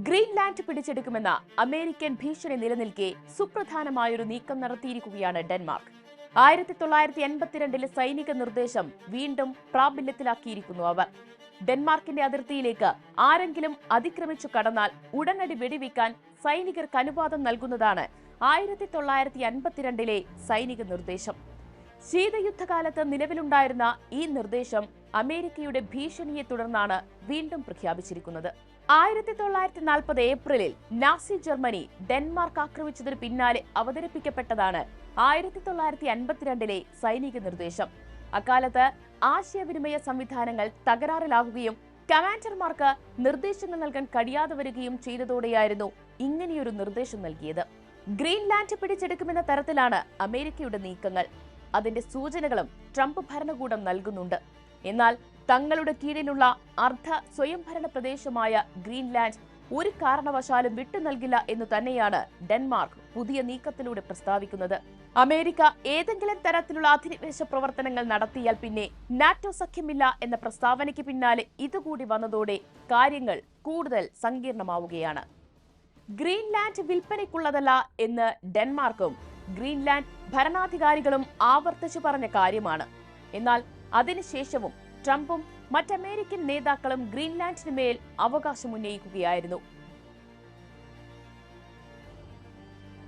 Greenland പിടിച്ചെടുക്കുമെന്ന American ഭീഷണി നിലനിൽക്കെ സുപ്രധാനമായൊരു നീക്കം നടത്തിയിരിക്കുകയാണ് ഡെൻമാർക്ക്. 1982 സൈനിക നിർദ്ദേശം വീണ്ടും പ്രാബല്യത്തിലാക്കിയിരിക്കുന്നു അവർ. ഡെൻമാർക്കിന്റെ അതിർത്തിയിലേക്ക് ആരെങ്കിലും അതിക്രമിച്ചു കടന്നാൽ ഉടനടി വെടിവെക്കാൻ സൈനികർക്ക് അനുവാദം നൽകുന്നതാണ് 1952 സൈനിക നിർദ്ദേശം. ശീതയുദ്ധകാലത്ത് നിലവിലുണ്ടായിരുന്ന ഈ നിർദ്ദേശം അമേരിക്കയുടെ ഭീഷണിയെ തുടർന്നാണ് വീണ്ടും പ്രഖ്യാപിച്ചിരിക്കുന്നത്. 1940 ഏപ്രിലിൽ നാസി ജർമ്മനി ഡെൻമാർക്ക് ആക്രമിച്ചതിന് പിന്നാലെ അവതരിപ്പിക്കപ്പെട്ടതാണ് 1952 സൈനിക നിർദ്ദേശം. അക്കാലത്ത് ആശയവിനിമയ സംവിധാനങ്ങൾ തകരാറിലാകുകയും കമാൻഡർമാർക്ക് നിർദ്ദേശങ്ങൾ നൽകാൻ കഴിയാതെ വരികയും ചെയ്തതോടെയായിരുന്നു ഇങ്ങനെയൊരു നിർദ്ദേശം നൽകിയത്. ഗ്രീൻലാൻഡ് പിടിച്ചെടുക്കുമെന്ന തരത്തിലാണ് അമേരിക്കയുടെ നീക്കങ്ങൾ. അതിന്റെ സൂചനകളും ട്രംപ് ഭരണകൂടം നൽകുന്നുണ്ട്. എന്നാൽ തങ്ങളുടെ കീഴിലുള്ള അർദ്ധ സ്വയംഭരണ പ്രദേശമായ ഗ്രീൻലാൻഡ് ഒരു കാരണവശാലും വിട്ടു നൽകില്ല എന്നു തന്നെയാണ് ഡെൻമാർക്ക് പുതിയ നീക്കത്തിലൂടെ പ്രസ്താവിക്കുന്നത്. അമേരിക്ക ഏതെങ്കിലും തരത്തിലുള്ള അധിനിവേശ പ്രവർത്തനങ്ങൾ നടത്തിയാൽ പിന്നെ നാറ്റോ സഖ്യമില്ല എന്ന പ്രസ്താവനയ്ക്ക് പിന്നാലെ ഇതുകൂടി വന്നതോടെ കാര്യങ്ങൾ കൂടുതൽ സങ്കീർണമാവുകയാണ്. ഗ്രീൻലാൻഡ് വിൽപ്പനയ്ക്കുള്ളതല്ല എന്ന് ഡെൻമാർക്കും ഗ്രീൻലാൻഡ് ഭരണാധികാരികളും ആവർത്തിച്ചു പറഞ്ഞ കാര്യമാണ്. എന്നാൽ അതിനുശേഷവും ട്രംപും മറ്റമേരിക്കൻ നേതാക്കളും ഗ്രീൻലാൻഡിന് മേൽ അവകാശം ഉന്നയിക്കുകയായിരുന്നു.